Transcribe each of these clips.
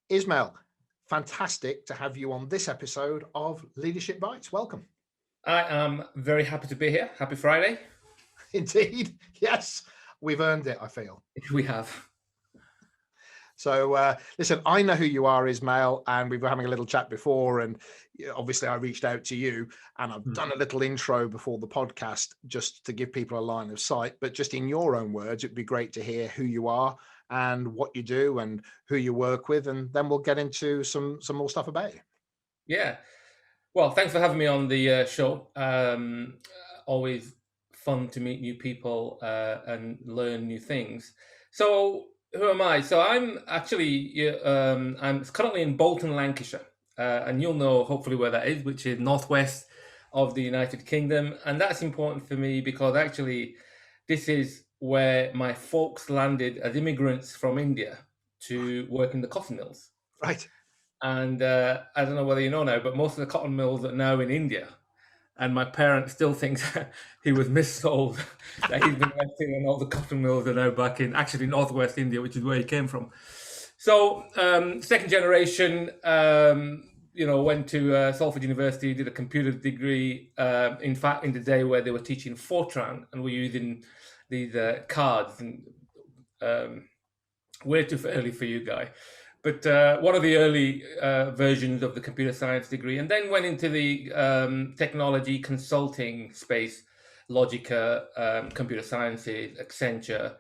Ismail, fantastic to have you on this episode of Leadership Bites. Welcome. I am very happy to be here. Happy Friday. Indeed. Yes, we've earned it, I feel. We have. So listen, I know who you are, Ismail, and we were having a little chat before, and obviously I reached out to you, and I've done a little intro before the podcast just to give people a line of sight. But just in your own words, it'd be great to hear who you are and what you do and who you work with, and then we'll get into some more stuff about you. Yeah. Well, thanks for having me on the show. Always fun to meet new people and learn new things. So, who am I? So, I'm actually I'm currently in Bolton, Lancashire, and you'll know hopefully where that is, which is northwest of the United Kingdom, and that's important for me because actually, this is where my folks landed as immigrants from India to work in the cotton mills. Right. And I don't know whether you know now, but most of the cotton mills are now in India. And my parents still think he was missold, that he's been renting and all the cotton mills are now back in actually northwest India, which is where he came from. So second generation, went to Salford University, did a computer degree, in fact, in the day where they were teaching Fortran and we're using these cards. And way too early for you, Guy. But one of the early versions of the computer science degree, and then went into the technology consulting space, Logica, computer sciences, Accenture.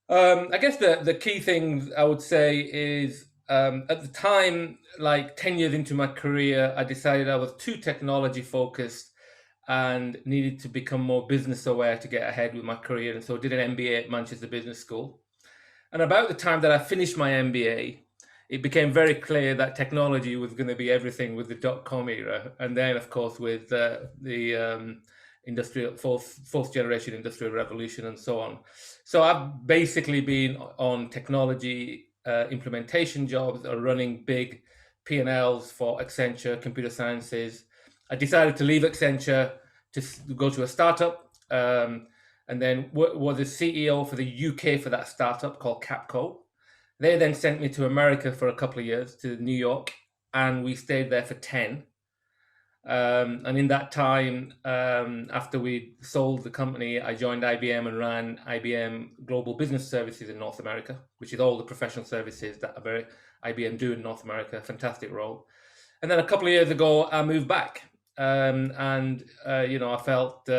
I guess the key things I would say is at the time, like 10 years into my career, I decided I was too technology focused and needed to become more business aware to get ahead with my career. And so I did an MBA at Manchester Business School. And about the time that I finished my MBA, it became very clear that technology was going to be everything with the dot-com era. And then, of course, with the industrial fourth generation industrial revolution and so on. So I've basically been on technology implementation jobs or running big P&Ls for Accenture, computer sciences. I decided to leave Accenture to go to a startup. And then was the CEO for the UK for that startup called Capco. They then sent me to America for a couple of years, to New York, and we stayed there for 10. And in that time, after we sold the company, I joined IBM and ran IBM Global Business Services in North America, which is all the professional services that IBM do in North America. Fantastic role. And then a couple of years ago, I moved back. I felt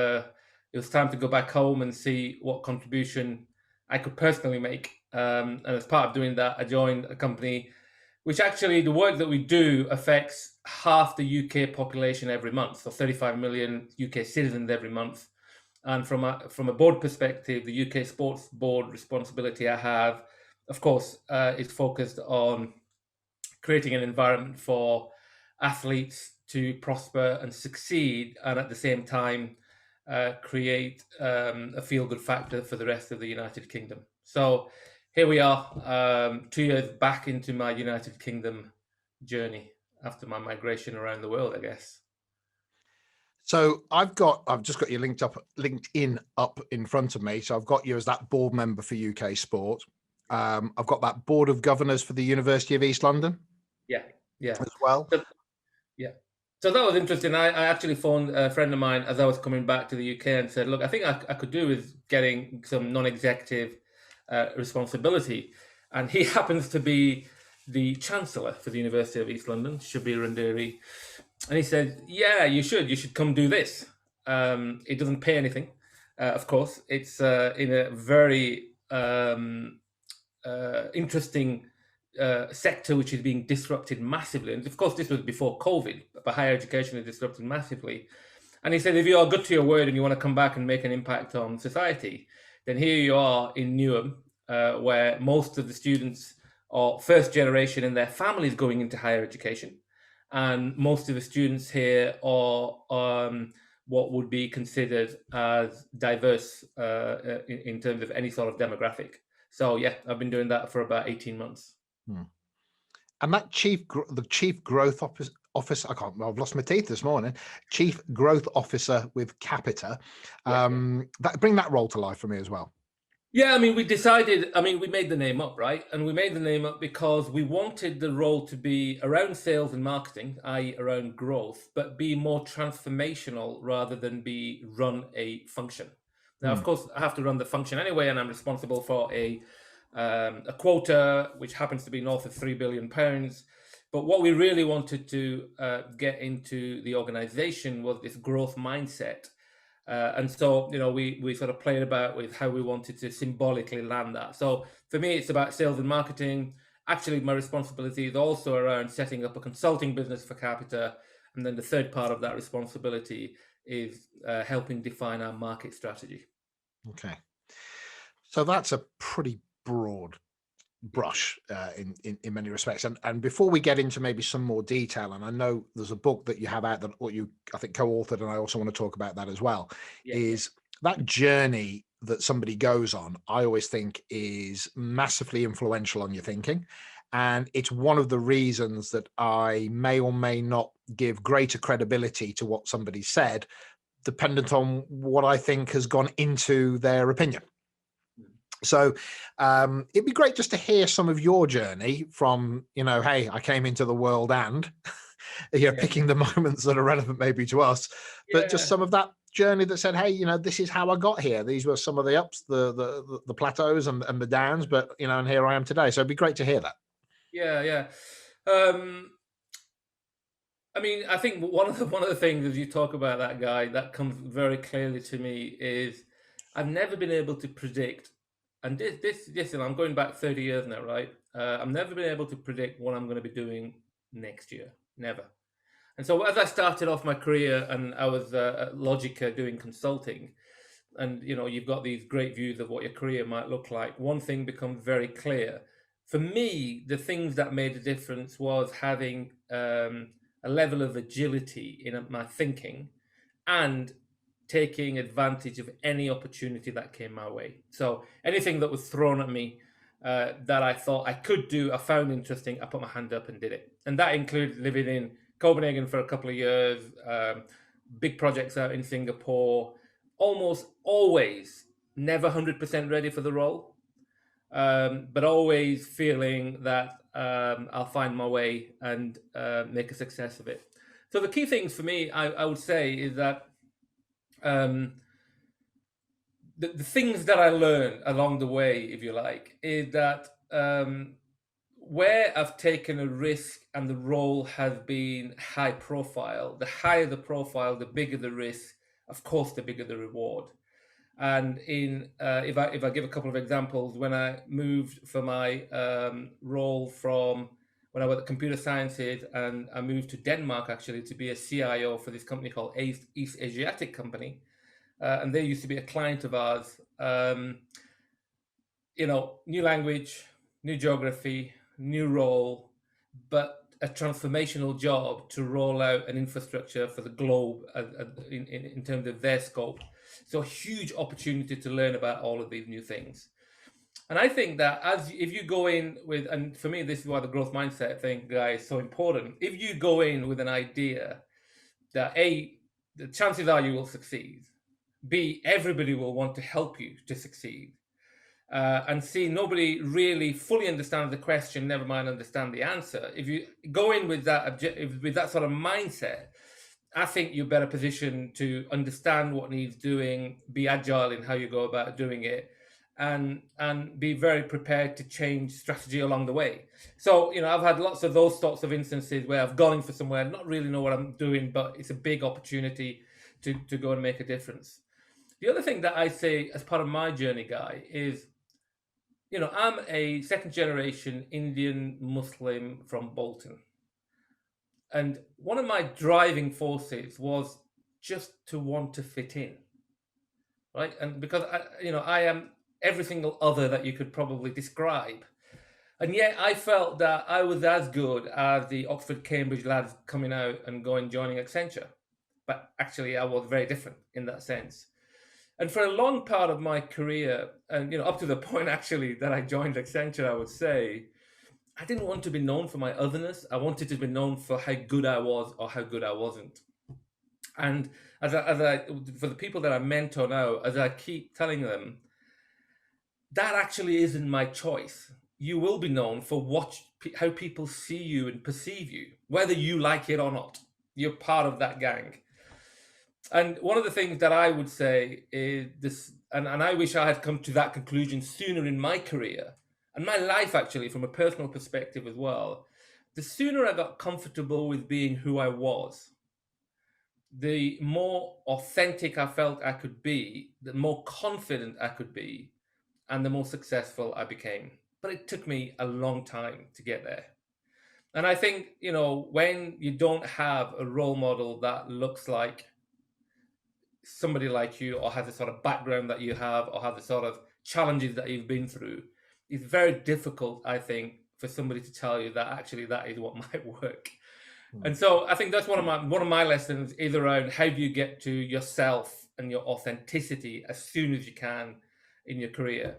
it was time to go back home and see what contribution I could personally make. And as part of doing that, I joined a company which actually the work that we do affects half the UK population every month, so 35 million UK citizens every month. And from a board perspective, the UK Sports Board responsibility I have, of course, is focused on creating an environment for athletes to prosper and succeed, and at the same time, create a feel-good factor for the rest of the United Kingdom. So here we are, 2 years back into my United Kingdom journey after my migration around the world, I guess. So I've just got you LinkedIn up in front of me. So I've got you as that board member for UK Sport. I've got that board of governors for the University of East London. Yeah, as well. So that was interesting. I actually phoned a friend of mine as I was coming back to the UK and said, look, I think I could do with getting some non-executive responsibility. And he happens to be the Chancellor for the University of East London, Shabir Randeri. And he said, yeah, you should come do this. It doesn't pay anything, of course. It's in a very interesting sector which is being disrupted massively. And of course, this was before COVID, but higher education is disrupted massively. And he said, if you are good to your word and you want to come back and make an impact on society, then here you are in Newham, where most of the students are first generation and their families going into higher education. And most of the students here are what would be considered as diverse in terms of any sort of demographic. So yeah, I've been doing that for about 18 months. And that chief growth officer, I've lost my teeth this morning. Chief growth officer with CAPITA. Bring that role to life for me as well. Yeah, I mean, we decided, I mean, we made the name up, right? And we made the name up because we wanted the role to be around sales and marketing, i.e., around growth, but be more transformational rather than be run a function. Now, of Hmm. course, I have to run the function anyway, and I'm responsible for a quota which happens to be north of £3 billion. But what we really wanted to get into the organization was this growth mindset. And so, we sort of played about with how we wanted to symbolically land that. So for me, it's about sales and marketing. Actually, my responsibility is also around setting up a consulting business for CAPITA. And then the third part of that responsibility is helping define our market strategy. Okay. So that's a pretty broad brush in many respects. And before we get into maybe some more detail, and I know there's a book that you have out that what you I think co-authored, and I also want to talk about that as well, Yeah, yeah. is that journey that somebody goes on, I always think is massively influential on your thinking. And it's one of the reasons that I may or may not give greater credibility to what somebody said, dependent on what I think has gone into their opinion. So it'd be great just to hear some of your journey from, hey, I came into the world and Yeah. picking the moments that are relevant maybe to us, but just Yeah. some of that journey that said, hey, this is how I got here. These were some of the ups, the plateaus and the downs, but and here I am today. So it'd be great to hear that. Yeah. Yeah. Um, I mean, I think one of the things as you talk about that guy that comes very clearly to me is I've never been able to predict, and this, and I'm going back 30 years now, right? I've never been able to predict what I'm going to be doing next year, never. And so as I started off my career and I was at Logica doing consulting, and you've got these great views of what your career might look like, one thing becomes very clear for me. The things that made a difference was having a level of agility in my thinking and taking advantage of any opportunity that came my way. So anything that was thrown at me that I thought I could do, I found interesting, I put my hand up and did it. And that included living in Copenhagen for a couple of years, big projects out in Singapore, almost always never 100% ready for the role, but always feeling that I'll find my way and make a success of it. So the key things for me, I would say, is that um, the things that I learned along the way, if you like, is that where I've taken a risk and the role has been high profile, the higher the profile, the bigger the risk, of course, the bigger the reward. And if I give a couple of examples, when I moved for my role from when I was at computer sciences, and I moved to Denmark actually to be a CIO for this company called East Asiatic Company, and they used to be a client of ours. New language, new geography, new role, but a transformational job to roll out an infrastructure for the globe in terms of their scope. So a huge opportunity to learn about all of these new things. And I think that if you go in with, and for me, this is why the growth mindset thing, guys, is so important. If you go in with an idea that the chances are you will succeed. B, everybody will want to help you to succeed. And C, nobody really fully understands the question, never mind understand the answer. If you go in with that sort of mindset, I think you're better positioned to understand what needs doing, be agile in how you go about doing it, and be very prepared to change strategy along the way. So, I've had lots of those sorts of instances where I've gone for somewhere, not really know what I'm doing, but it's a big opportunity to go and make a difference. The other thing that I say as part of my journey, Guy, is I'm a second generation Indian Muslim from Bolton. And one of my driving forces was just to want to fit in, right? And because I am everything other that you could probably describe. And yet I felt that I was as good as the Oxford Cambridge lads coming out and joining Accenture. But actually I was very different in that sense. And for a long part of my career, and up to the point actually that I joined Accenture, I would say, I didn't want to be known for my otherness. I wanted to be known for how good I was or how good I wasn't. And for the people that I mentor now, as I keep telling them, that actually isn't my choice. You will be known for how people see you and perceive you, whether you like it or not. You're part of that gang. And one of the things that I would say is this, and I wish I had come to that conclusion sooner in my career and my life, actually, from a personal perspective as well. The sooner I got comfortable with being who I was, the more authentic I felt I could be, the more confident I could be, and the more successful I became. But it took me a long time to get there. And I think, when you don't have a role model that looks like somebody like you, or has the sort of background that you have, or have the sort of challenges that you've been through, it's very difficult, I think, for somebody to tell you that actually that is what might work. And so I think that's one of my lessons is around how do you get to yourself and your authenticity as soon as you can in your career.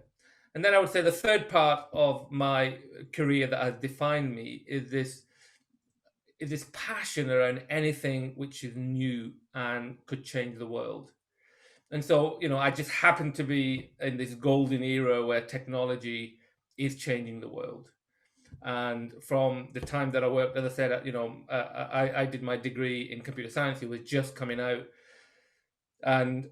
And then I would say the third part of my career that has defined me is this passion around anything which is new and could change the world. And so, I just happen to be in this golden era where technology is changing the world. And from the time that I worked, as I said, I did my degree in computer science. It was just coming out. And,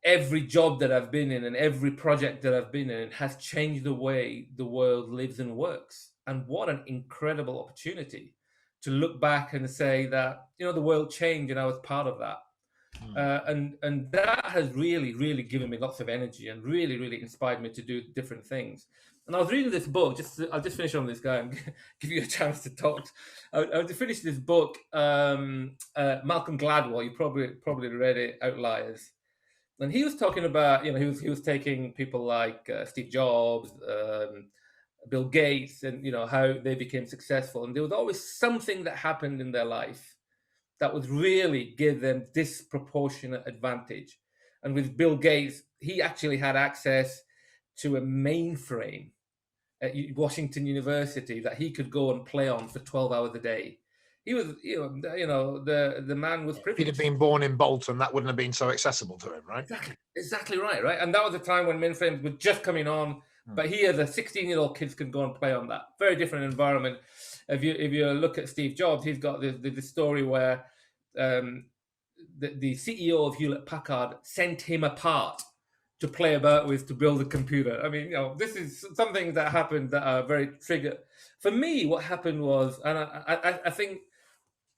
every job that I've been in and every project that I've been in has changed the way the world lives and works. And what an incredible opportunity to look back and say that, the world changed and I was part of that. And that has really, really given me lots of energy and really, really inspired me to do different things. And I was reading this book. I'll just finish on this guy and give you a chance to talk. I finished this book, Malcolm Gladwell. You probably read it, Outliers. And he was talking about, he was taking people like Steve Jobs, Bill Gates, and how they became successful. And there was always something that happened in their life that would really give them disproportionate advantage. And with Bill Gates, he actually had access to a mainframe at Washington University that he could go and play on for 12 hours a day. He was, the man was privileged. If he'd have been born in Bolton, that wouldn't have been so accessible to him, right? Exactly right. And that was a time when mainframes were just coming on. But here, the 16-year-old kids can go and play on that. Very different environment. If you look at Steve Jobs, he's got the story where the CEO of Hewlett Packard sent him a part to play about with to build a computer. I mean, this is something that happened that are very trigger. For me, what happened was, and I think,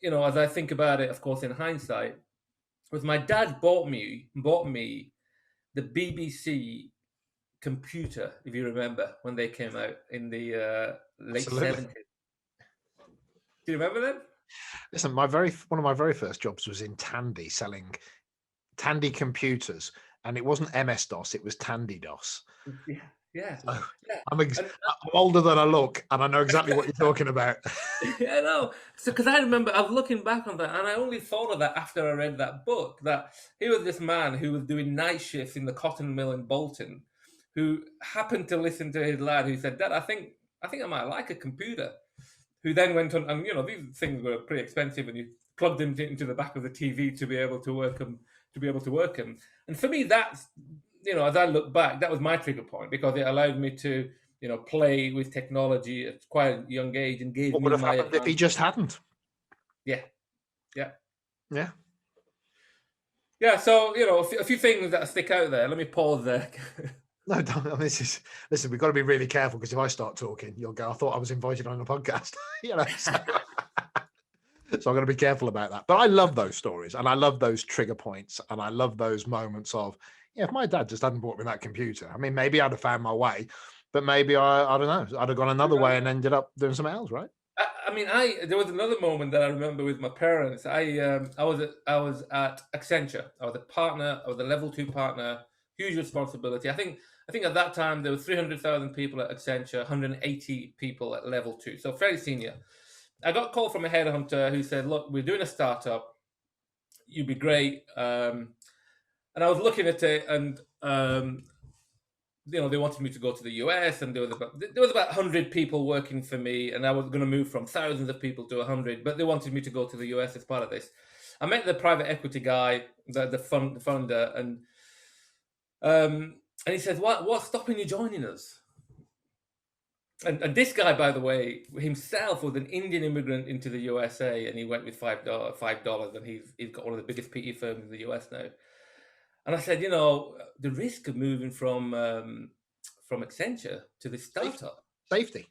as I think about it, of course, in hindsight, was my dad bought me the BBC computer, if you remember, when they came out in the late 70s. Do you remember them? Listen, one of my very first jobs was in Tandy, selling Tandy computers, and it wasn't MS-DOS, it was Tandy DOS. Yeah. So I'm older than I look, and I know exactly what you're talking about. Yeah, I know. So, because I remember, I was looking back on that, and I only thought of that after I read that book, that he was this man who was doing night shifts in the cotton mill in Bolton, who happened to listen to his lad who said, "Dad, I think I might like a computer." Who then went on, and these things were pretty expensive, and you plugged them into the back of the TV to be able to work them. And for me, that's, as I look back, that was my trigger point, because it allowed me to, play with technology at quite a young age and gave what me would have my happened if he just hadn't? Yeah. So a few things that stick out there. Let me pause there. No, listen, we've got to be really careful, because if I start talking, you'll go, I thought I was invited on a podcast. So I'm going to be careful about that. But I love those stories, and I love those trigger points, and I love those moments of, if my dad just hadn't bought me that computer, I mean, maybe I'd have found my way, but maybe I don't know, I'd have gone another way and ended up doing something else, right? I mean, there was another moment that I remember with my parents. I was at Accenture. I was a partner. I was a level 2 partner. Huge responsibility. I think at that time there were 300,000 people at Accenture, 180 people at level 2, so fairly senior. I got a call from a headhunter who said, "Look, we're doing a startup. You'd be great." And I was looking at it, and they wanted me to go to the US, and there was about 100 people working for me, and I was going to move from thousands of people to 100, but they wanted me to go to the US as part of this. I met the private equity guy, the funder, and And he says, what's stopping you joining us? And this guy, by the way, himself was an Indian immigrant into the USA, and he went with $5, and he's got one of the biggest PE firms in the US now. And I said, the risk of moving from Accenture to this startup. Safety.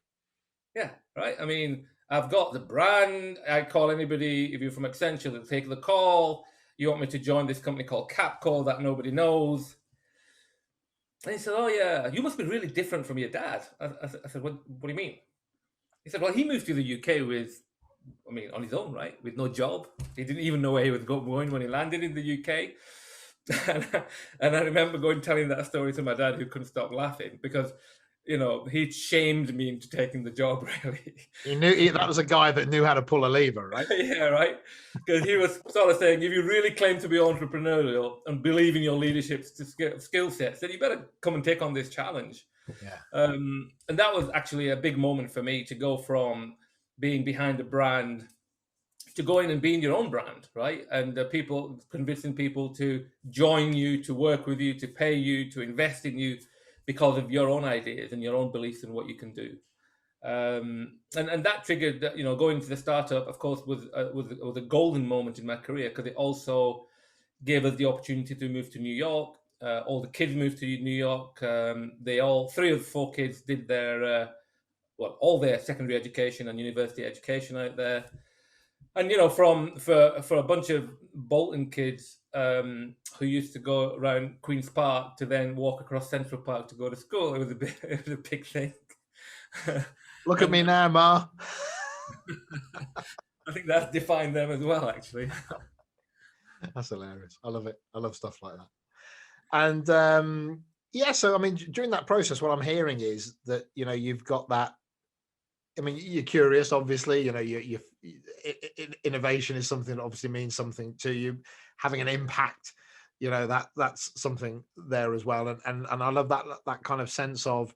Yeah, right. I mean, I've got the brand. I call anybody, if you're from Accenture, they'll take the call. You want me to join this company called Capco that nobody knows? And he said, oh, yeah, you must be really different from your dad. I said, what do you mean? He said, well, he moved to the UK on his own, right? With no job. He didn't even know where he was going when he landed in the UK. And I remember telling that story to my dad, who couldn't stop laughing because, he shamed me into taking the job, really. He knew that was a guy that knew how to pull a lever, right? Yeah, right. Because he was sort of saying, if you really claim to be entrepreneurial and believe in your leadership skill sets, then you better come and take on this challenge. Yeah. And that was actually a big moment for me to go from being behind a brand to going and being your own brand, right? And convincing people to join you, to work with you, to pay you, to invest in you because of your own ideas and your own beliefs in what you can do. And that triggered, going to the startup, of course, was a golden moment in my career because it also gave us the opportunity to move to New York. All the kids moved to New York. 3 of the 4 kids did all their secondary education and university education out there. And for a bunch of Bolton kids who used to go around Queen's Park to then walk across Central Park to go to school, it was a big thing. Look at me now, Ma. I think that's defined them as well, actually. That's hilarious. I love it. I love stuff like that. And so I mean, during that process, what I'm hearing is that you've got that. I mean, you're curious, obviously. Innovation is something that obviously means something to you. Having an impact, that's something there as well. And I love that kind of sense of,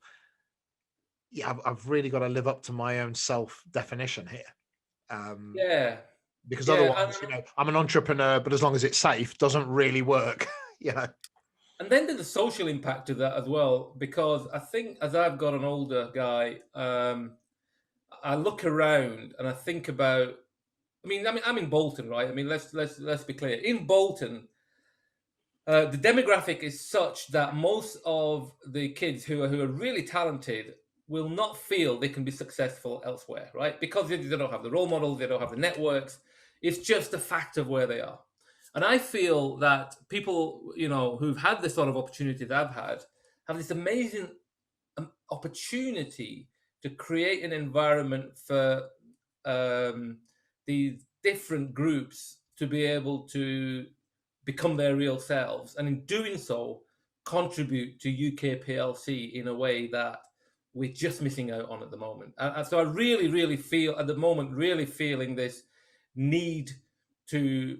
I've really got to live up to my own self-definition here. Because otherwise, I'm an entrepreneur, but as long as it's safe, doesn't really work. And then there's the social impact of that as well, because I think as I've got an older guy, I look around and I think about. I mean, I'm in Bolton, right? I mean, let's be clear. In Bolton, the demographic is such that most of the kids who are really talented will not feel they can be successful elsewhere, right? Because they don't have the role models, they don't have the networks. It's just a fact of where they are. And I feel that people, who've had the sort of opportunity that I've had, have this amazing opportunity to create an environment for these different groups to be able to become their real selves, and in doing so, contribute to UK PLC in a way that we're just missing out on at the moment. And so I really, really feel at the moment, really feeling this need to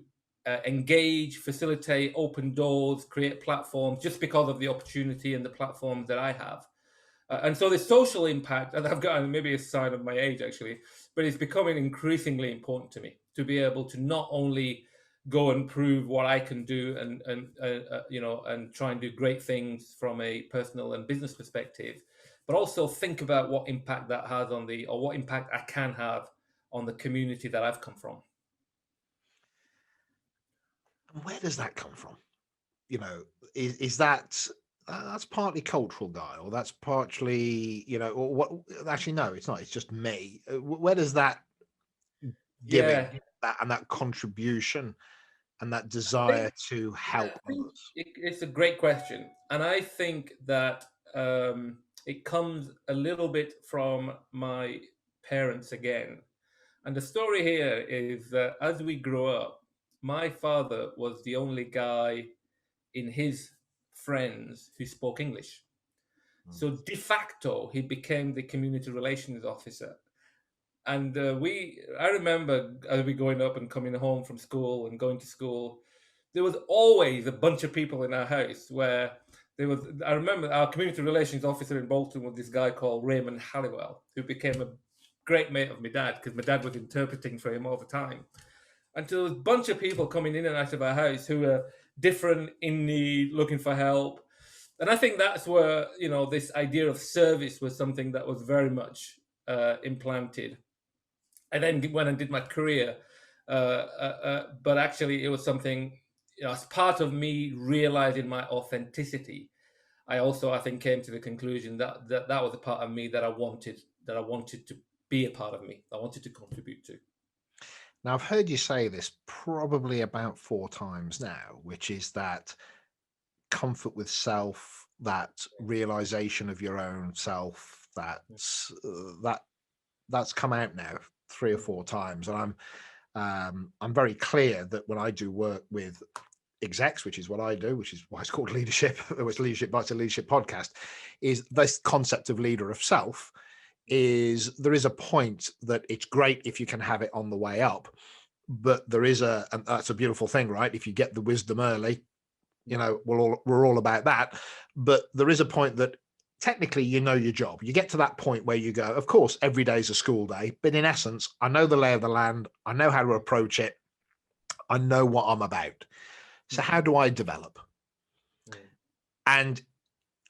engage, facilitate, open doors, create platforms, just because of the opportunity and the platforms that I have. And so the social impact, and I've got maybe a sign of my age actually, but it's becoming increasingly important to me to be able to not only go and prove what I can do and try and do great things from a personal and business perspective, but also think about what impact that has or what impact I can have on the community that I've come from. Where does that come from? Is that that's partly cultural, Guy, or that's partly, or what? Actually, no, it's not. It's just me. Where does that giving that and that contribution and that desire to help others? It's a great question, and I think that it comes a little bit from my parents again. And the story here is that as we grew up, my father was the only guy in his friends who spoke English. So de facto, he became the community relations officer. And I remember as we growing up and coming home from school and going to school, there was always a bunch of people in our house where I remember our community relations officer in Bolton was this guy called Raymond Halliwell, who became a great mate of my dad because my dad was interpreting for him all the time. And so there was a bunch of people coming in and out of our house who were different, in need, looking for help. And I think that's where, this idea of service was something that was very much implanted. And then when I did my career, but actually it was something, as part of me realizing my authenticity, I think, came to the conclusion that was a part of me that I wanted to be a part of me. I wanted to contribute to. Now, I've heard you say this probably about 4 times now, which is that comfort with self, that realization of your own self, that's come out now 3 or 4 times, and I'm very clear that when I do work with execs, which is what I do, which is why it's called leadership. It was leadership, but it's a leadership podcast. Is this concept of leader of self? Is there is a point that it's great if you can have it on the way up, but there is and that's a beautiful thing, right? If you get the wisdom early, we're all about that. But there is a point that technically your job. You get to that point where you go, of course, every day is a school day, but in essence, I know the lay of the land. I know how to approach it. I know what I'm about. So how do I develop? And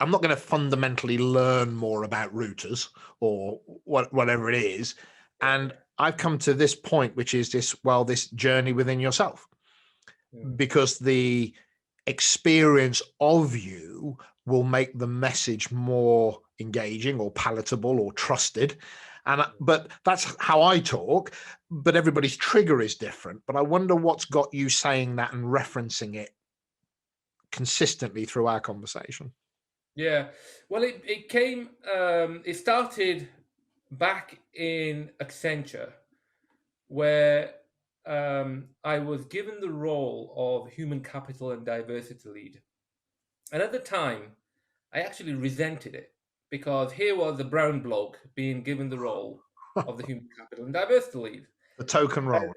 I'm not going to fundamentally learn more about routers or whatever it is. And I've come to this point, which is this journey within yourself, because the experience of you will make the message more engaging or palatable or trusted. But that's how I talk, but everybody's trigger is different. But I wonder what's got you saying that and referencing it consistently through our conversation. Yeah, well, it started back in Accenture, where I was given the role of human capital and diversity lead. And at the time, I actually resented it, because here was the brown bloke being given the role of the human capital and diversity lead. The token role.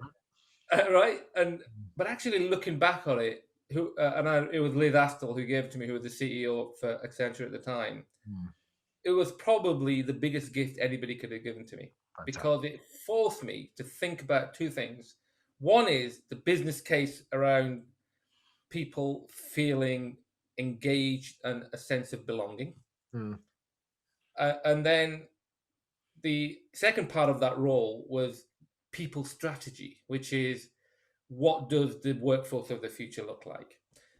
Right? But actually looking back on it, it was Liz Astle who gave it to me, who was the CEO for Accenture at the time. It was probably the biggest gift anybody could have given to me. Fantastic. Because it forced me to think about 2 things. One is the business case around people feeling engaged and a sense of belonging. And then the second part of that role was people strategy, which is, what does the workforce of the future look like?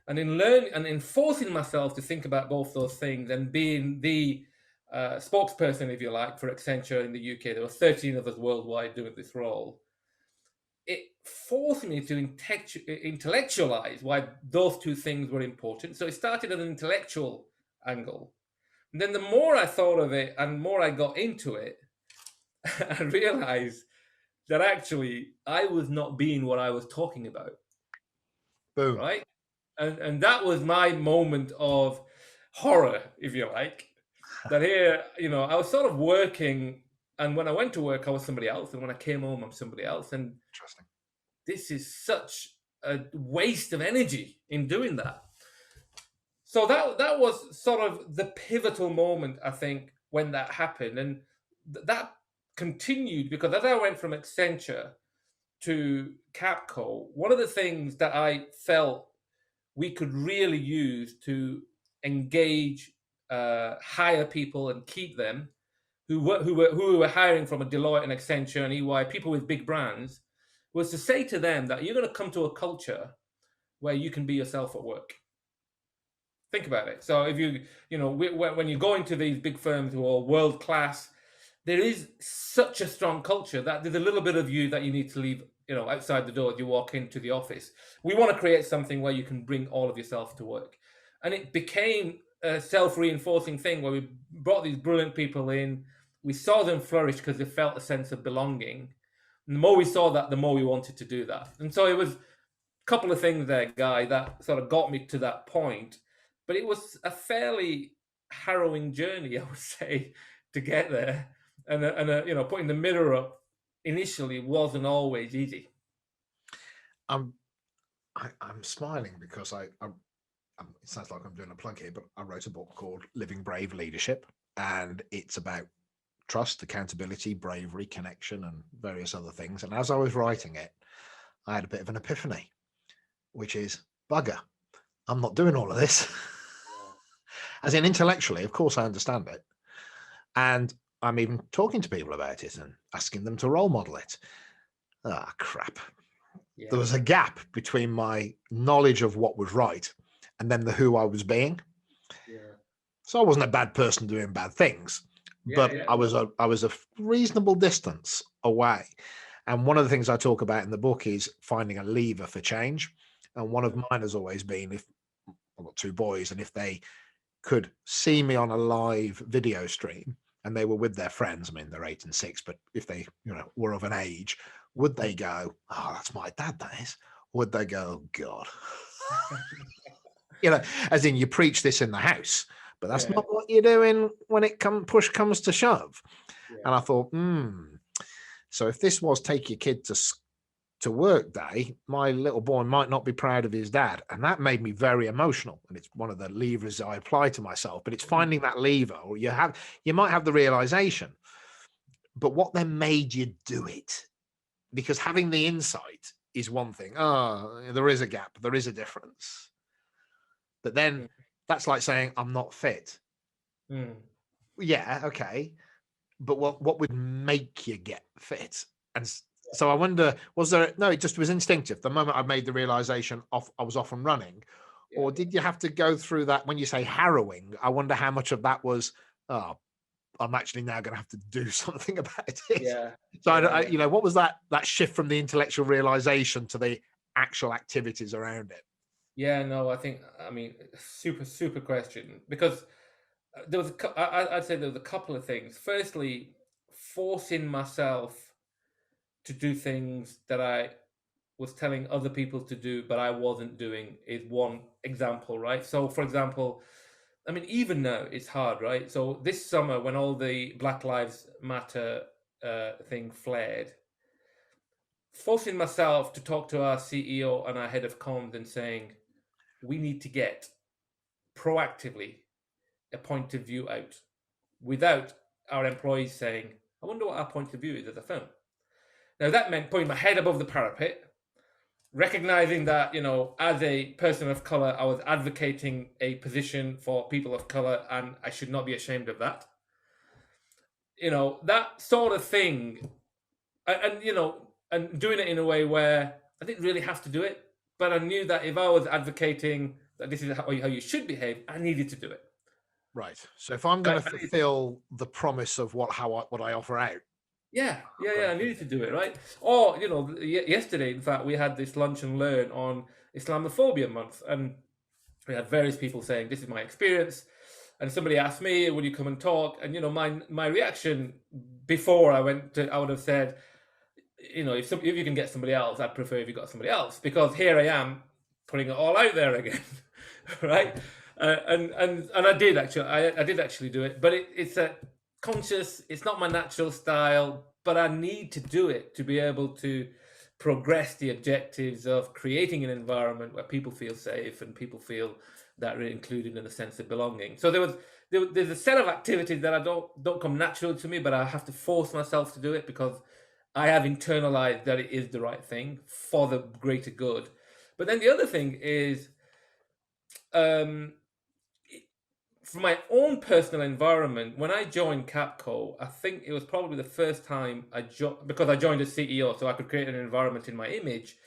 And in forcing myself to think about both those things, and being the spokesperson, if you like, for Accenture in the UK, there were 13 of us worldwide doing this role. It forced me to intellectualize why those 2 things were important. So it started at an intellectual angle. And then the more I thought of it and more I got into it, I realized that actually I was not being what I was talking about. Boom. Right? And that was my moment of horror, if you like. That here, I was sort of working, and when I went to work, I was somebody else, and when I came home, I'm somebody else. And interesting. This is such a waste of energy in doing that. So that was sort of the pivotal moment, I think, when that happened. And that continued, because as I went from Accenture to Capco, one of the things that I felt we could really use to engage, hire people and keep them, who we were hiring from a Deloitte and Accenture and EY, people with big brands, was to say to them that you're going to come to a culture where you can be yourself at work. Think about it. So if when you go into these big firms who are world class, there is such a strong culture that there's a little bit of you that you need to leave, outside the door as you walk into the office. We want to create something where you can bring all of yourself to work. And it became a self-reinforcing thing where we brought these brilliant people in. We saw them flourish because they felt a sense of belonging. And the more we saw that, the more we wanted to do that. And so it was a couple of things there, Guy, that sort of got me to that point. But it was a fairly harrowing journey, I would say, to get there. And putting the mirror up initially wasn't always easy. I'm smiling because it sounds like I'm doing a plug here, but I wrote a book called Living Brave Leadership, and it's about trust, accountability, bravery, connection, and various other things. And as I was writing it, I had a bit of an epiphany, which is, bugger, I'm not doing all of this. As in intellectually, of course, I understand it. And I'm even talking to people about it and asking them to role model it. Ah, crap. Yeah. There was a gap between my knowledge of what was right and then the who I was being. Yeah. So I wasn't a bad person doing bad things, but Yeah. I was a reasonable distance away. And one of the things I talk about in the book is finding a lever for change. And one of mine has always been, if I've got two boys, and if they could see me on a live video stream and they were with their friends, I mean, they're 8 and 6, but if they, were of an age, would they go, "Oh, that's my dad, that is"? Or would they go, "Oh, God"? As in, you preach this in the house, but that's not what you're doing when push comes to shove. And I thought, so if this was take your kid to work day, my little boy might not be proud of his dad. And that made me very emotional. And it's one of the levers I apply to myself, but it's finding that lever, or you might have the realization, but what then made you do it? Because having the insight is one thing. Oh, there is a gap, there is a difference. But then that's like saying, I'm not fit. Yeah, okay. But what would make you get fit? And so I wonder, it just was instinctive. The moment I made the realization I was off and running, or did you have to go through that? When you say harrowing, I wonder how much of that was, oh, I'm actually now going to have to do something about it. Yeah. So what was that shift from the intellectual realization to the actual activities around it? Yeah, no, I mean, super question, because there was, I'd say there was a couple of things. Firstly, forcing myself to do things that I was telling other people to do, but I wasn't doing, is one example, right? So, for example, I mean, even now it's hard, right? So this summer, when all the Black Lives Matter thing flared, forcing myself to talk to our CEO and our head of comms and saying, we need to get proactively a point of view out without our employees saying, I wonder what our point of view is as a firm. Now, that meant putting my head above the parapet, recognizing that, as a person of color, I was advocating a position for people of color, and I should not be ashamed of that. That sort of thing. And doing it in a way where I didn't really have to do it, but I knew that if I was advocating that this is how you should behave, I needed to do it. Right. So if I'm going to fulfill the promise of what I offer out. Yeah, I needed to do it, right? Or, yesterday, in fact, we had this lunch and learn on Islamophobia month, and we had various people saying, this is my experience. And somebody asked me, would you come and talk? And, my reaction before I would have said, if you can get somebody else, I'd prefer if you got somebody else, because here I am putting it all out there again, right? And I did actually do it, but it's a conscious. It's not my natural style, but I need to do it to be able to progress the objectives of creating an environment where people feel safe and people feel that they're included in a sense of belonging. So there's a set of activities that I don't come natural to me, but I have to force myself to do it because I have internalized that it is the right thing for the greater good. But then the other thing is, for my own personal environment, when I joined Capco, I think it was probably the first time because I joined as CEO, so I could create an environment in my image.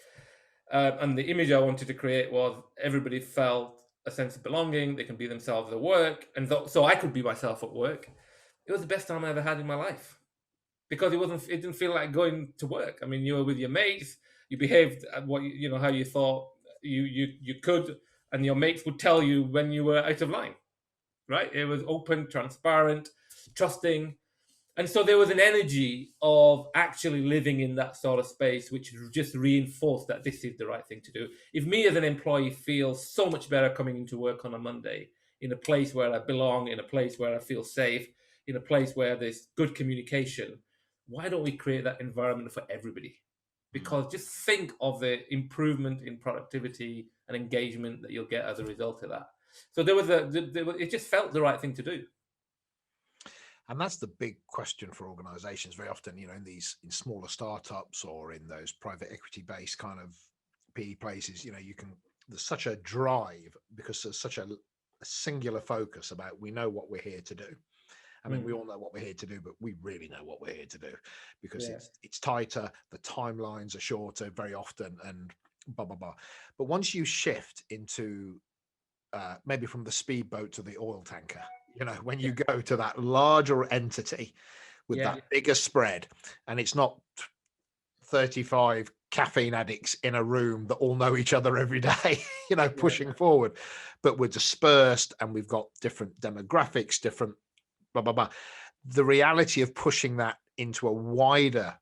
And the image I wanted to create was everybody felt a sense of belonging. They can be themselves at work. And so I could be myself at work. It was the best time I ever had in my life. Because it didn't feel like going to work. I mean, you were with your mates, you behaved at how you thought you could, and your mates would tell you when you were out of line, right? It was open, transparent, trusting. And so there was an energy of actually living in that sort of space, which just reinforced that this is the right thing to do. If me as an employee feel so much better coming into work on a Monday, in a place where I belong, in a place where I feel safe, in a place where there's good communication, why don't we create that environment for everybody? Because just think of the improvement in productivity and engagement that you'll get as a result of that. So it just felt the right thing to do. And that's the big question for organizations very often, in smaller startups or in those private equity based kind of PE places, there's such a drive because there's such a a singular focus about, we know what we're here to do. I mean, we all know what we're here to do, but we really know what we're here to do, because it's tighter, the timelines are shorter very often, and blah, blah, blah. But once you shift into maybe from the speedboat to the oil tanker, when you go to that larger entity with that bigger spread, and it's not 35 caffeine addicts in a room that all know each other every day, pushing forward, but we're dispersed and we've got different demographics, different blah, blah, blah. The reality of pushing that into a wider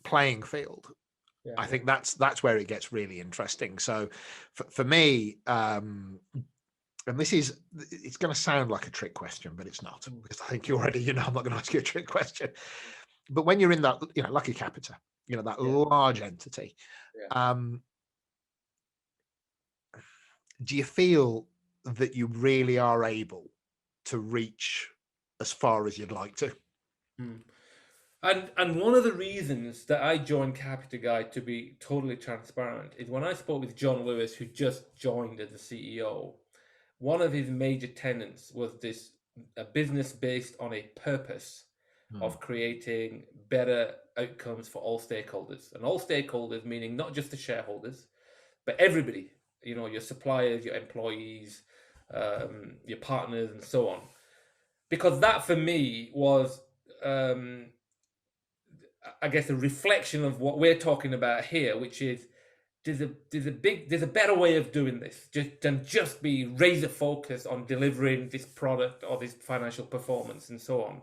playing field, I think that's where it gets really interesting. So for me, and it's going to sound like a trick question, but it's not, because I think you already, I'm not going to ask you a trick question. But when you're in that, like a CAPITA, that large entity, do you feel that you really are able to reach as far as you'd like to? And one of the reasons that I joined CAPITA, Guy, to be totally transparent, is when I spoke with John Lewis, who just joined as the CEO, one of his major tenets was this: a business based on a purpose of creating better outcomes for all stakeholders. And all stakeholders meaning not just the shareholders, but everybody, your suppliers, your employees, your partners, and so on. Because that for me was, I guess, a reflection of what we're talking about here, which is there's a better way of doing this than just be razor focused on delivering this product or this financial performance and so on.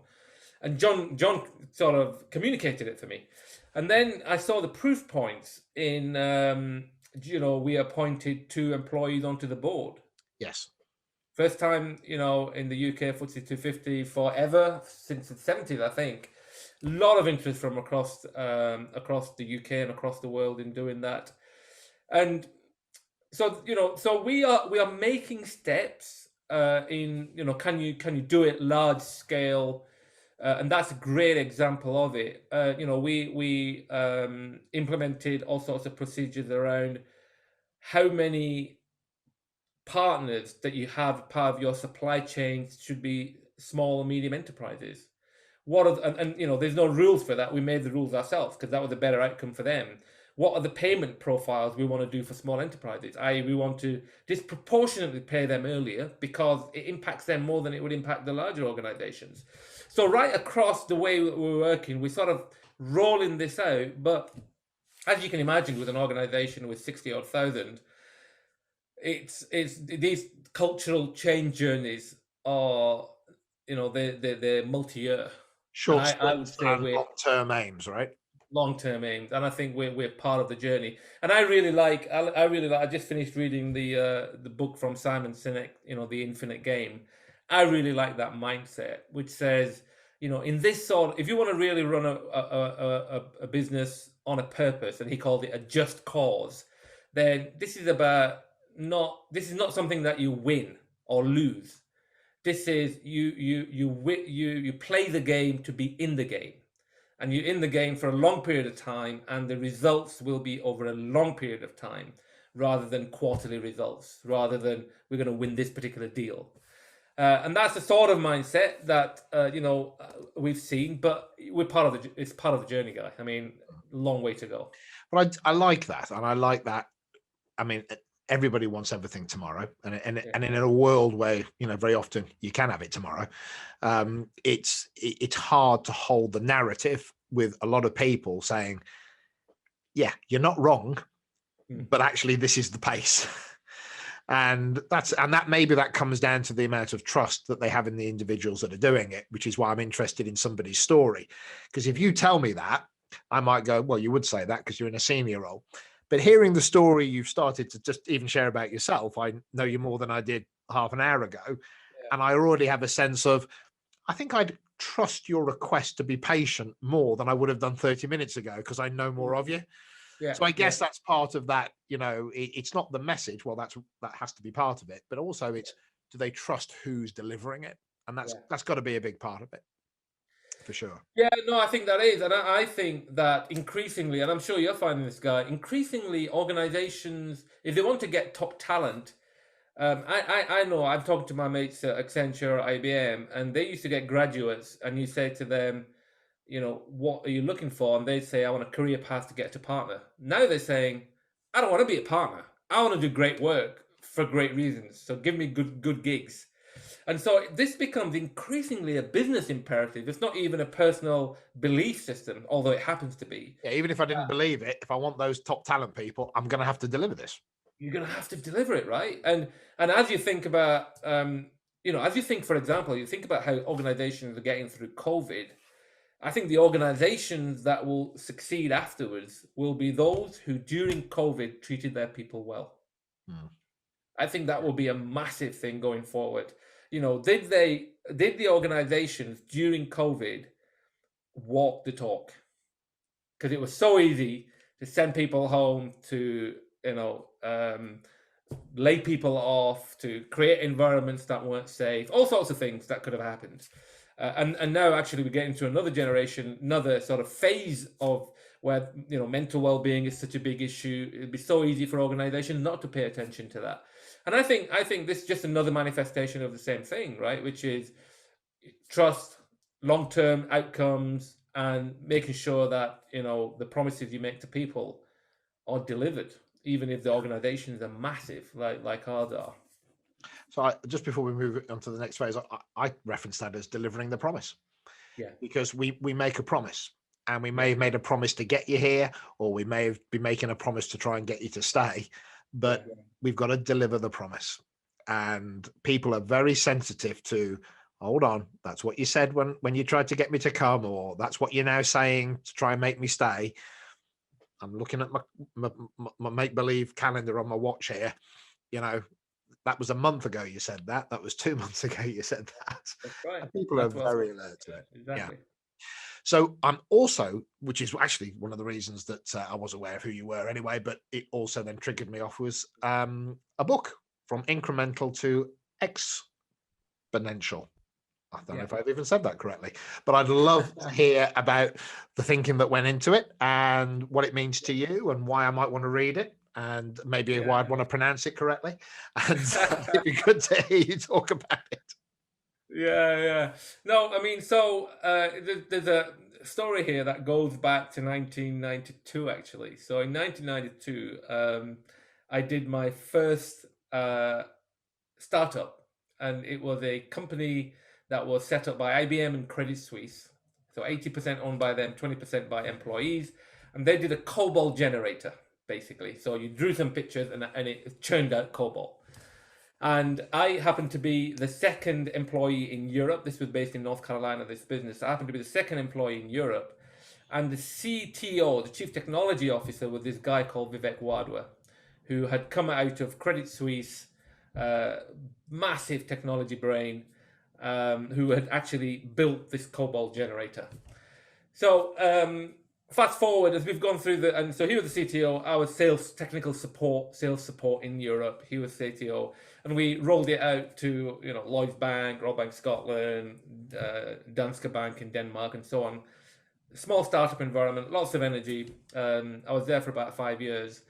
And John sort of communicated it for me, and then I saw the proof points in we appointed 2 employees onto the board. Yes. First time, in the UK FTSE 250 forever, since the 70s, I think. A lot of interest from across the UK and across the world in doing that. And so, so we are making steps in, can you do it large scale? And that's a great example of it. We implemented all sorts of procedures around how many partners that you have part of your supply chain should be small and medium enterprises. There's no rules for that. We made the rules ourselves because that was a better outcome for them. What are the payment profiles we want to do for small enterprises? I.e., we want to disproportionately pay them earlier because it impacts them more than it would impact the larger organizations. So right across the way we're working, we're sort of rolling this out. But as you can imagine, with an organization with 60-odd thousand, it's these cultural change journeys are, they're multi-year. Short I would say we're long-term aims, right? Long-term aims, and I think we're part of the journey. And I really like. I just finished reading the book from Simon Sinek, The Infinite Game. I really like that mindset, which says, in this sort, if you want to really run a business on a purpose, and he called it a just cause, then this is not something that you win or lose. This is you play the game to be in the game, and you're in the game for a long period of time, and the results will be over a long period of time, rather than quarterly results, rather than we're going to win this particular deal. And that's the sort of mindset that we've seen, but it's part of the journey, Guy. I mean, long way to go. But I like that, and I like that. I mean, everybody wants everything tomorrow, and in a world where very often you can have it tomorrow, it's hard to hold the narrative with a lot of people saying, yeah, you're not wrong, but actually this is the pace. And that maybe that comes down to the amount of trust that they have in the individuals that are doing it, which is why I'm interested in somebody's story. Because if you tell me that, I might go, well, you would say that because you're in a senior role. But hearing the story you've started to just even share about yourself, I know you more than I did half an hour ago. Yeah. And I already have a sense of, I think I'd trust your request to be patient more than I would have done 30 minutes ago because I know more of you. Yeah. So I guess that's part of that, it's not the message. Well, that has to be part of it, but also it's, do they trust who's delivering it? And that's got to be a big part of it. For sure. Yeah, no, I think that is. And I think that increasingly, and I'm sure you're finding this, Guy, increasingly organizations, if they want to get top talent, I know I've talked to my mates at Accenture, IBM, and they used to get graduates, and you say to them, what are you looking for? And they'd say, I want a career path to get to partner. Now they're saying, I don't want to be a partner. I want to do great work for great reasons. So give me good gigs. And so this becomes increasingly a business imperative. It's not even a personal belief system, although it happens to be. Yeah, even if I didn't believe it, if I want those top talent people, I'm going to have to deliver this. You're going to have to deliver it, right? And as you think about, as you think, for example, you think about how organizations are getting through COVID. I think the organizations that will succeed afterwards will be those who, during COVID, treated their people well. I think that will be a massive thing going forward. Did the organizations during COVID walk the talk? Because it was so easy to send people home, to lay people off, to create environments that weren't safe, all sorts of things that could have happened. And now actually we get into another generation, another sort of phase of where mental well-being is such a big issue. It'd be so easy for organizations not to pay attention to that. And I think this is just another manifestation of the same thing, right? Which is trust, long-term outcomes, and making sure that the promises you make to people are delivered, even if the organizations are massive, like ours are. So just before we move on to the next phase, I reference that as delivering the promise. Yeah. Because we make a promise, and we may have made a promise to get you here, or we may have been making a promise to try and get you to stay, but we've got to deliver the promise. And people are very sensitive to, hold on, that's what you said when you tried to get me to come, or that's what you're now saying to try and make me stay. I'm looking at my make-believe calendar on my watch here. That was a month ago you said that. That was 2 months ago you said that. That's right. And people are very alert to it. Exactly. Yeah. So I'm also, which is actually one of the reasons that I was aware of who you were anyway, but it also then triggered me off, was a book, From Incremental to Exponential. I don't know if I've even said that correctly, but I'd love to hear about the thinking that went into it and what it means to you and why I might want to read it, and maybe why I'd want to pronounce it correctly. And it'd be good to hear you talk about it. Yeah. No, I mean, so there's a story here that goes back to 1992, actually. So in 1992, I did my first startup, and it was a company that was set up by IBM and Credit Suisse. So 80% owned by them, 20% by employees. And they did a COBOL generator, basically. So you drew some pictures and it churned out COBOL. And I happened to be the second employee in Europe. This was based in North Carolina, this business. I happened to be the second employee in Europe. And the CTO, the Chief Technology Officer, was this guy called Vivek Wadhwa, who had come out of Credit Suisse, massive technology brain, who had actually built this COBOL generator. So fast forward, as we've gone through and so he was the CTO, I was sales support in Europe. He was CTO, and we rolled it out to Lloyds Bank, Royal Bank Scotland, Danske Bank in Denmark, and so on. Small startup environment, lots of energy. I was there for about 5 years.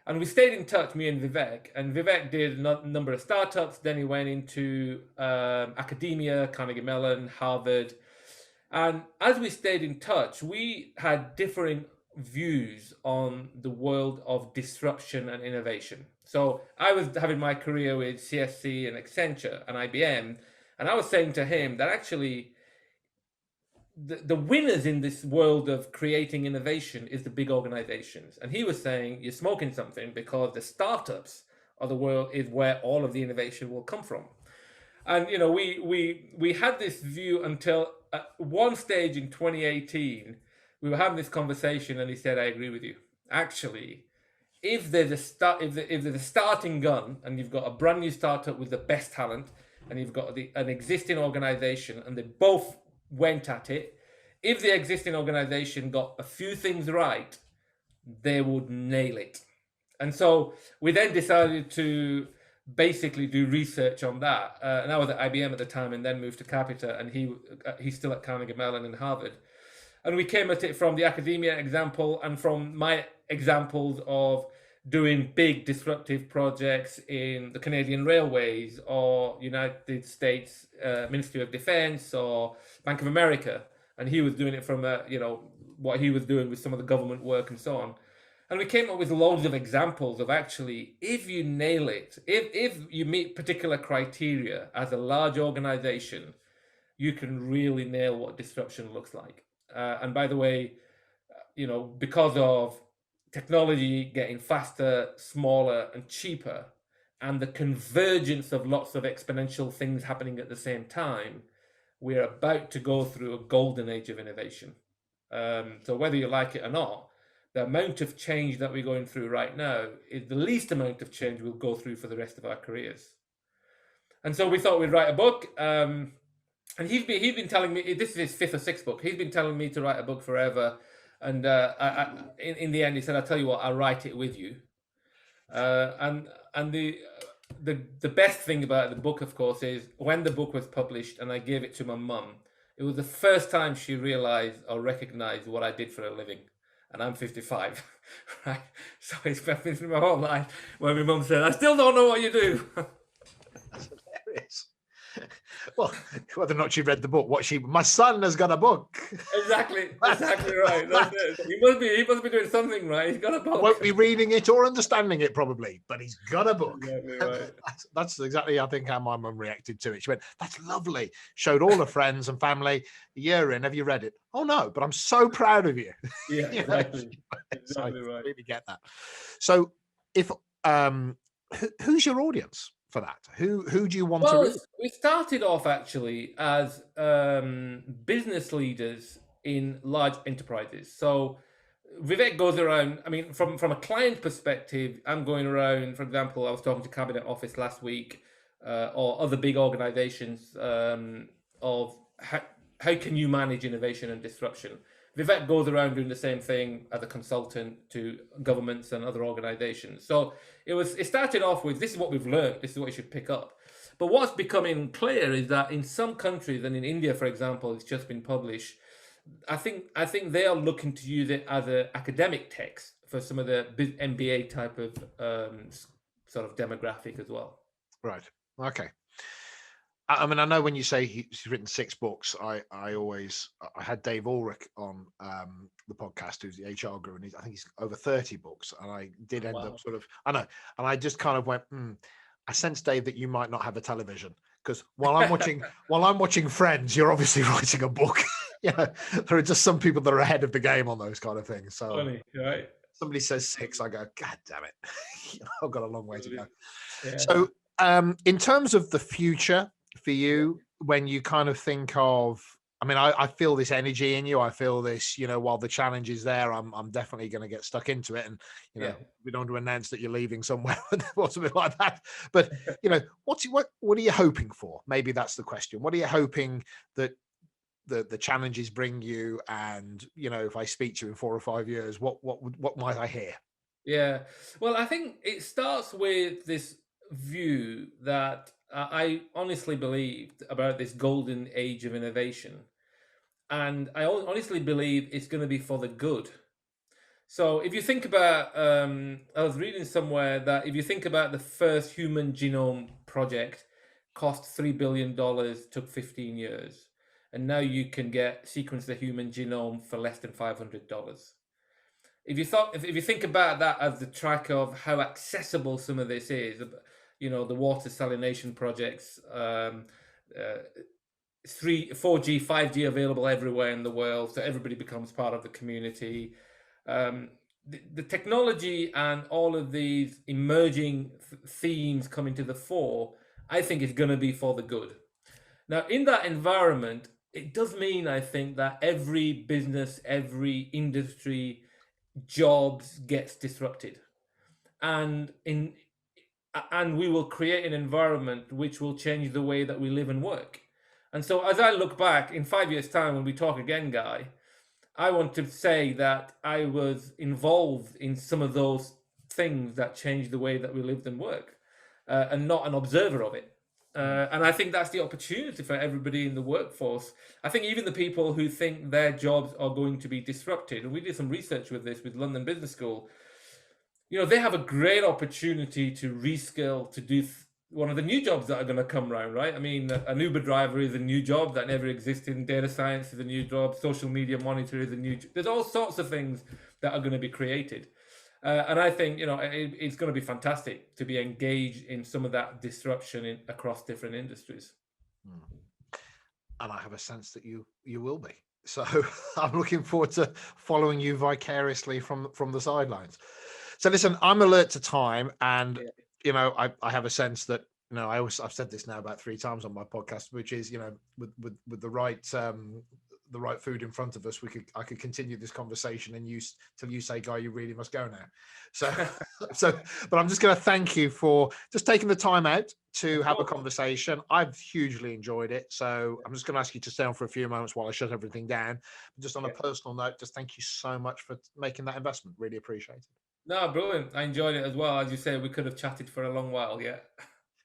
And we stayed in touch, me and Vivek did a number of startups. Then he went into academia, Carnegie Mellon, Harvard. And as we stayed in touch, we had differing views on the world of disruption and innovation. So I was having my career with CSC and Accenture and IBM, and I was saying to him that actually the winners in this world of creating innovation is the big organizations. And he was saying, you're smoking something, because the startups of the world is where all of the innovation will come from. And we had this view until at one stage in 2018, we were having this conversation, and he said, I agree with you. Actually, if there's a starting gun, and you've got a brand new startup with the best talent, and you've got an existing organization, and they both went at it, if the existing organization got a few things right, they would nail it. And so we then decided to basically do research on that. And I was at IBM at the time, and then moved to CAPITA, and he's still at Carnegie Mellon and Harvard. And we came at it from the academia example and from my examples of doing big disruptive projects in the Canadian Railways or United States Ministry of Defense or Bank of America, and he was doing it from what he was doing with some of the government work and so on. And we came up with loads of examples of actually, if you nail it, if you meet particular criteria as a large organization, you can really nail what disruption looks like. And by the way, because of technology getting faster, smaller, and cheaper, and the convergence of lots of exponential things happening at the same time, we're about to go through a golden age of innovation. So whether you like it or not, the amount of change that we're going through right now is the least amount of change we'll go through for the rest of our careers. And so we thought we'd write a book. And he's been telling me, this is his fifth or sixth book. He's been telling me to write a book forever. And in the end, he said, "I'll tell you what, I'll write it with you." And the best thing about the book, of course, is when the book was published and I gave it to my mum, it was the first time she realized or recognized what I did for a living. And I'm 55, right? So it's been through my whole life where my mum said, "I still don't know what you do." That's hilarious. Well, whether or not she read the book, my son has got a book. Exactly right. That's it. He must be doing something right. He's got a book. I won't be reading it or understanding it probably, but he's got a book. Exactly right. That's exactly, I think, how my mum reacted to it. She went, "That's lovely." Showed all her friends and family. A year in, have you read it? "Oh no, but I'm so proud of you." Yeah, exactly. Exactly so I right. really get that. So, if who's your audience for that? Who do you want to read? We started off actually as business leaders in large enterprises. So Vivek goes around. I mean, from a client perspective, I'm going around. For example, I was talking to Cabinet Office last week, or other big organizations, of how can you manage innovation and disruption. Vivek goes around doing the same thing as a consultant to governments and other organizations. So it started off with, this is what we've learned, this is what you should pick up. But what's becoming clear is that in some countries, and in India, for example, it's just been published, I think they are looking to use it as an academic text for some of the MBA type of sort of demographic as well. Right. Okay. I mean, I know when you say he's written 6 books, I had Dave Ulrich on the podcast, who's the HR guru, and I think he's over 30 books. And I did end up sort of, I know, and I just kind of went, I sense, Dave, that you might not have a television, because while I'm watching Friends, you're obviously writing a book. There are just some people that are ahead of the game on those kind of things. So funny, right? Somebody says 6, I go, God damn it, I've got a long way to go. Yeah. So in terms of the future for you, when you kind of think of, I mean, I feel this energy in you. I feel this, while the challenge is there, I'm definitely going to get stuck into it. And, we don't want to announce that you're leaving somewhere or something like that. But, what are you hoping for? Maybe that's the question. What are you hoping that the challenges bring you? And, if I speak to you in 4 or 5 years, what might I hear? Yeah. Well, I think it starts with this view that I honestly believed about this golden age of innovation. And I honestly believe it's going to be for the good. So if you think about, I was reading somewhere that if you think about the first human genome project, cost $3 billion, took 15 years. And now you can sequence the human genome for less than $500. If you think about that as the track of how accessible some of this is, the water salination projects, 4G, 5G available everywhere in the world, so everybody becomes part of the community. The technology and all of these emerging themes coming to the fore, I think is going to be for the good. Now, in that environment, it does mean, I think, that every business, every industry, jobs gets disrupted, and we will create an environment which will change the way that we live and work. And so as I look back in 5 years' time when we talk again, Guy, I want to say that I was involved in some of those things that changed the way that we lived and work, and not an observer of it. And I think that's the opportunity for everybody in the workforce. I think even the people who think their jobs are going to be disrupted, and we did some research with this with London Business School, they have a great opportunity to reskill, to do one of the new jobs that are going to come around, right? I mean, an Uber driver is a new job that never existed. Data science is a new job. Social media monitor is a new job. There's all sorts of things that are going to be created. And I think, it's going to be fantastic to be engaged in some of that disruption across different industries. And I have a sense that you will be. So I'm looking forward to following you vicariously from the sidelines. So listen, I'm alert to time, and I have a sense that I've said this now about 3 times on my podcast, which is with the right food in front of us, I could continue this conversation and till you say, Guy, you really must go now. But I'm just going to thank you for just taking the time out to have a conversation. I've hugely enjoyed it. So I'm just going to ask you to stay on for a few moments while I shut everything down. Just on a personal note, just thank you so much for making that investment. Really appreciate it. No, brilliant. I enjoyed it as well. As you say, we could have chatted for a long while. Yeah.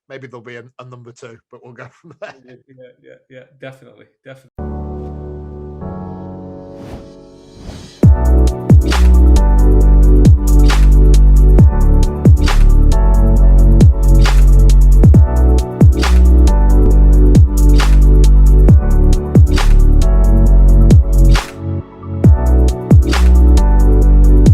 Maybe there'll be a number 2, but we'll go from there. Yeah, definitely.